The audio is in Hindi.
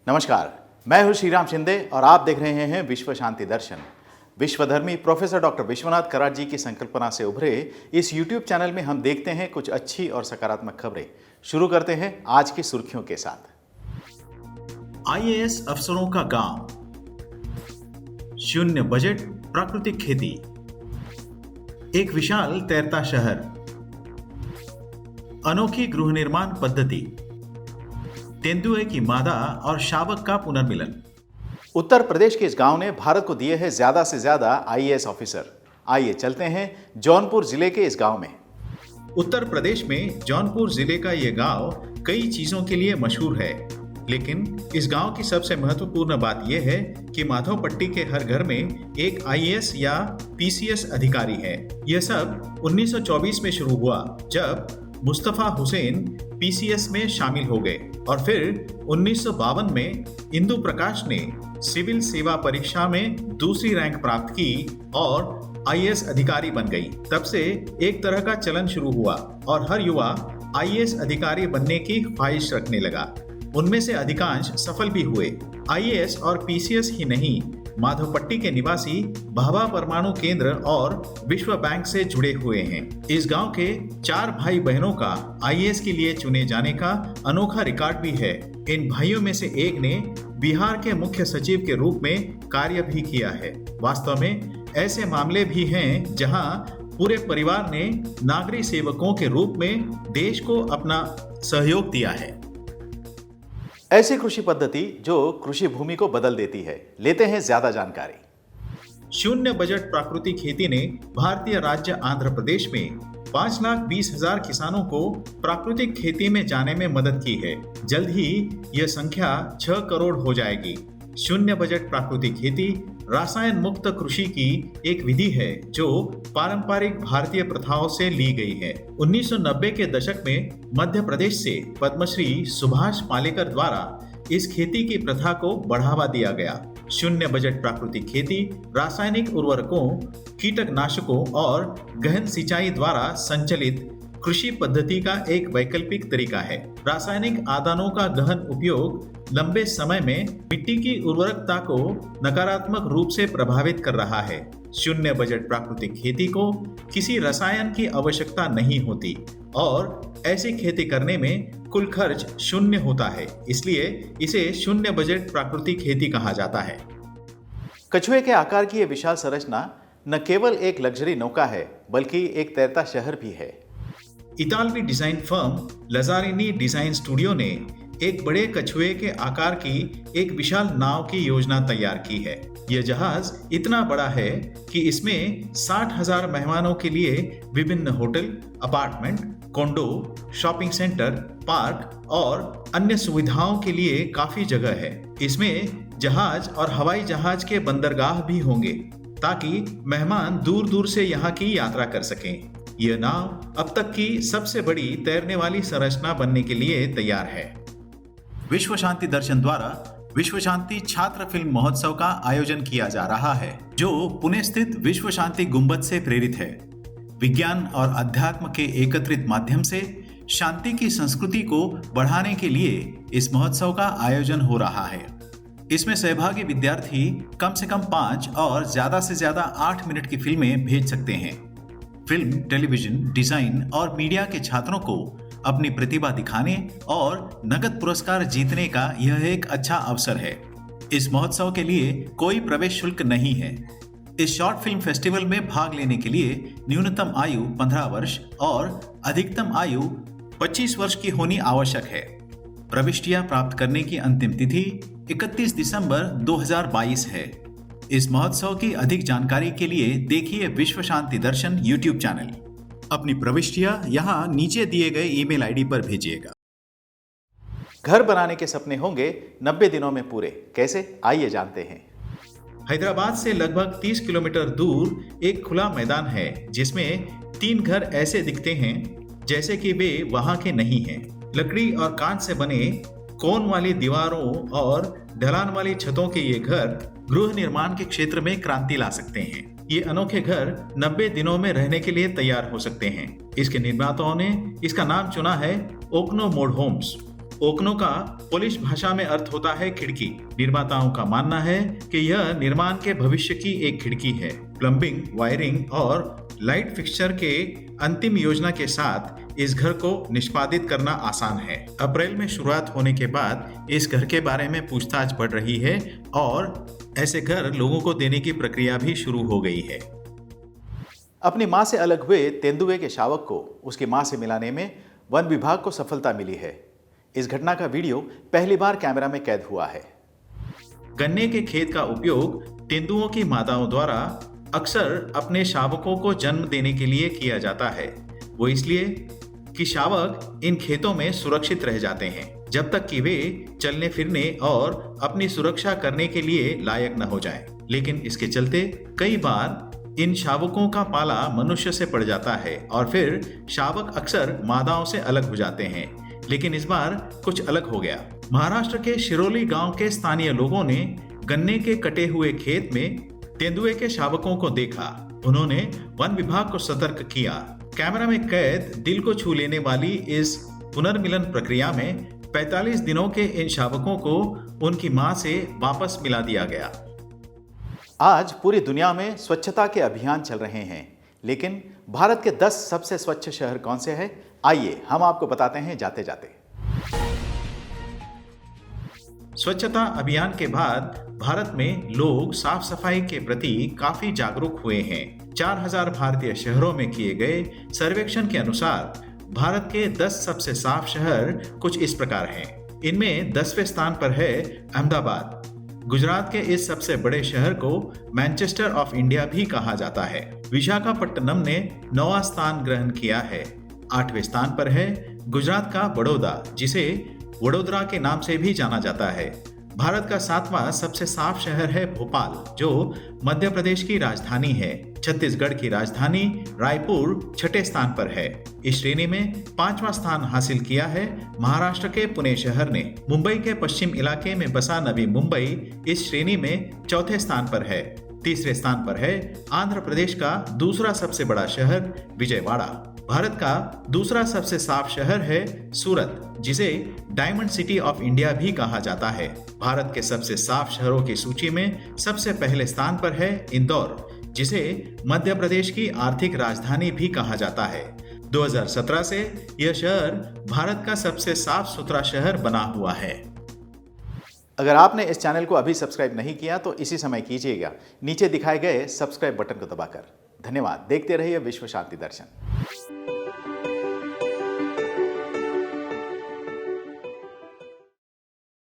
नमस्कार, मैं हूं श्रीराम शिंदे और आप देख रहे हैं विश्व शांति दर्शन। विश्वधर्मी प्रोफेसर डॉक्टर विश्वनाथ कराड जी की संकल्पना से उभरे इस YouTube चैनल में हम देखते हैं कुछ अच्छी और सकारात्मक खबरें। शुरू करते हैं आज की सुर्खियों के साथ। IAS अफसरों का गांव, शून्य बजट प्राकृतिक खेती, एक विशाल तैरता शहर, अनोखी गृह निर्माण पद्धति, तेंदुए की मादा और शावक का पुनर्मिलन। उत्तर प्रदेश के इस गांव ने भारत को दिए हैं ज्यादा से ज्यादा IAS ऑफिसर। आइए चलते हैं जौनपुर जिले के इस गांव में। उत्तर प्रदेश में जौनपुर जिले का ये गांव कई चीजों के लिए मशहूर है, लेकिन इस गांव की सबसे महत्वपूर्ण बात यह है कि माधवपट्टी के हर घर में एक IAS या PCS अधिकारी है। यह सब 1924 में शुरू हुआ, जब मुस्तफा हुसैन PCS में शामिल हो गए और फिर 1952 में इंदु प्रकाश ने सिविल सेवा परीक्षा में दूसरी रैंक प्राप्त की और IAS अधिकारी बन गई। तब से एक तरह का चलन शुरू हुआ और हर युवा IAS अधिकारी बनने की ख्वाहिश रखने लगा। उनमें से अधिकांश सफल भी हुए। IAS और PCS ही नहीं, माधवपट्टी के निवासी भाभा परमाणु केंद्र और विश्व बैंक से जुड़े हुए हैं। इस गांव के 4 भाई बहनों का IAS के लिए चुने जाने का अनोखा रिकॉर्ड भी है। इन भाइयों में से एक ने बिहार के मुख्य सचिव के रूप में कार्य भी किया है। वास्तव में ऐसे मामले भी हैं जहां पूरे परिवार ने नागरिक सेवकों के रूप में देश को अपना सहयोग दिया है। ऐसी कृषि पद्धति जो कृषि भूमि को बदल देती है। लेते हैं ज्यादा जानकारी। शून्य बजट प्राकृतिक खेती ने भारतीय राज्य आंध्र प्रदेश में 5,20,000 किसानों को प्राकृतिक खेती में जाने में मदद की है। जल्द ही यह संख्या 6 करोड़ हो जाएगी। शून्य बजट प्राकृतिक खेती रसायन मुक्त कृषि की एक विधि है जो पारंपरिक भारतीय प्रथाओं से ली गई है। 1990 के दशक में मध्य प्रदेश से पद्मश्री सुभाष पालेकर द्वारा इस खेती की प्रथा को बढ़ावा दिया गया। शून्य बजट प्राकृतिक खेती रासायनिक उर्वरकों, कीटनाशकों और गहन सिंचाई द्वारा संचालित कृषि पद्धति का एक वैकल्पिक तरीका है। रासायनिक आदानों का गहन उपयोग लंबे समय में मिट्टी की उर्वरकता को नकारात्मक रूप से प्रभावित कर रहा है। शून्य बजट प्राकृतिक खेती को किसी रसायन की आवश्यकता नहीं होती और ऐसी खेती करने में कुल खर्च शून्य होता है, इसलिए इसे शून्य बजट प्राकृतिक खेती कहा जाता है। कछुए के आकार की यह विशाल संरचना न केवल एक लग्जरी नौका है, बल्कि एक तैरता शहर भी है। इतालवी design firm Lazzarini design studio ने एक बड़े कछुए के आकार की एक विशाल नाव की योजना तैयार की है। यह जहाज इतना बड़ा है कि इसमें 60,000 मेहमानों के लिए विभिन्न hotel, apartment, condo, shopping centre, park और अन्य सुविधाओं के लिए काफी जगह है। इसमें जहाज और हवाई जहाज के बंदरगाह भी होंगे ताकि मेहमान दूर दूर से यहाँ की यात्रा कर सकें। यह नाव अब तक की सबसे बड़ी तैरने वाली संरचना बनने के लिए तैयार है। विश्व शांति दर्शन द्वारा विश्व शांति छात्र फिल्म महोत्सव का आयोजन किया जा रहा है, जो पुणे स्थित विश्व शांति गुंबद से प्रेरित है। विज्ञान और अध्यात्म के एकत्रित माध्यम से शांति की संस्कृति को बढ़ाने के लिए इस महोत्सव का आयोजन हो रहा है। इसमें सहभागी विद्यार्थी कम से कम 5 और ज्यादा से ज्यादा 8 मिनट की फिल्में भेज सकते हैं। फिल्म, टेलीविजन, डिजाइन और मीडिया के छात्रों को अपनी प्रतिभा दिखाने और नगद पुरस्कार जीतने का यह एक अच्छा अवसर है। इस महोत्सव के लिए कोई प्रवेश शुल्क नहीं है। इस शॉर्ट फिल्म फेस्टिवल में भाग लेने के लिए न्यूनतम आयु 15 वर्ष और अधिकतम आयु 25 वर्ष की होनी आवश्यक है। प्रविष्टियां प्राप्त करने की अंतिम तिथि 31 दिसंबर 2022 है। इस महोत्सव की अधिक जानकारी के लिए देखिए विश्व शांति दर्शन YouTube चैनल। अपनी प्रविष्टियां यहाँ नीचे दिए गए ईमेल आईडी पर भेजिएगा। घर बनाने के सपने होंगे 90 दिनों में पूरे। कैसे, आइए जानते हैं। हैदराबाद से लगभग 30 किलोमीटर दूर एक खुला मैदान है जिसमें 3 घर ऐसे दिखते हैं जैसे कि वे वहां के नहीं हैं। लकड़ी और कांच से बने कोन वाली दीवारों और ढलान वाली छतों के ये घर गृह निर्माण के क्षेत्र में क्रांति ला सकते हैं। ये अनोखे घर 90 दिनों में रहने के लिए तैयार हो सकते हैं। इसके निर्माताओं ने इसका नाम चुना है ओकनो मोड होम्स। ओकनो का पोलिश भाषा में अर्थ होता है खिड़की। निर्माताओं का मानना है कि यह निर्माण के भविष्य की एक खिड़की है। प्लम्बिंग, वायरिंग और लाइट फिक्सचर के अंतिम योजना के साथ इस घर को निष्पादित करना आसान है। अप्रैल में शुरुआत होने के बाद इस घर के बारे में पूछताछ बढ़ रही है और ऐसे घर लोगों को देने की प्रक्रिया भी शुरू हो गई है। अपनी मां से अलग हुए तेंदुए के शावक को उसकी मां से मिलाने में वन विभाग को सफलता मिली है। इस घटना का वीडियो पहली बार कैमरा में कैद हुआ है। गन्ने के खेत का उपयोग तेंदुओं की माताओं द्वारा अक्सर अपने शावकों को जन्म देने के लिए किया जाता है। वो इसलिए कि शावक इन खेतों में सुरक्षित रह जाते हैं जब तक कि वे चलने फिरने और अपनी सुरक्षा करने के लिए लायक न हो जाएं। लेकिन इसके चलते कई बार इन शावकों का पाला मनुष्य से पड़ जाता है और फिर शावक अक्सर मादाओं से अलग हो जाते हैं। लेकिन इस बार कुछ अलग हो गया। महाराष्ट्र के शिरोली गांव के स्थानीय लोगों ने गन्ने के कटे हुए खेत में तेंदुए के शावकों को देखा। उन्होंने वन विभाग को सतर्क किया। कैमरा में कैद दिल को छू लेने वाली इस पुनर्मिलन प्रक्रिया में 45 दिनों के इन शावकों को उनकी मां से वापस मिला दिया गया। आज पूरी दुनिया में स्वच्छता के अभियान चल रहे हैं, लेकिन भारत के 10 सबसे स्वच्छ शहर कौन से हैं? आइए हम आपको बताते हैं जाते जाते। स्वच्छता अभियान के बाद भारत में लोग साफ सफाई के प्रति काफी जागरूक हुए हैं। 4000 भारतीय शहरों में किए गए सर्वेक्षण के अनुसार भारत के 10 सबसे साफ शहर कुछ इस प्रकार हैं। इनमें 10वें स्थान पर है अहमदाबाद। गुजरात के इस सबसे बड़े शहर को मैनचेस्टर ऑफ इंडिया भी कहा जाता है। विशाखापट्टनम ने 9वां स्थान ग्रहण किया है। 8वें स्थान पर है गुजरात का बड़ौदा, जिसे वडोदरा के नाम से भी जाना जाता है। भारत का 7वां सबसे साफ शहर है भोपाल, जो मध्य प्रदेश की राजधानी है। छत्तीसगढ़ की राजधानी रायपुर 6ठे स्थान पर है। इस श्रेणी में 5वां स्थान हासिल किया है महाराष्ट्र के पुणे शहर ने। मुंबई के पश्चिम इलाके में बसा नवी मुंबई इस श्रेणी में 4थे स्थान पर है। 3रे स्थान पर है आंध्र प्रदेश का दूसरा सबसे बड़ा शहर विजयवाड़ा। भारत का दूसरा सबसे साफ शहर है सूरत, जिसे डायमंड सिटी ऑफ इंडिया भी कहा जाता है। भारत के सबसे साफ शहरों की सूची में सबसे पहले स्थान पर है इंदौर, जिसे मध्य प्रदेश की आर्थिक राजधानी भी कहा जाता है। 2017 से यह शहर भारत का सबसे साफ सुथरा शहर बना हुआ है। अगर आपने इस चैनल को अभी सब्सक्राइब नहीं किया तो इसी समय कीजिएगा, नीचे दिखाए गए सब्सक्राइब बटन को दबाकर। धन्यवाद। देखते रहिए विश्व शांति दर्शन।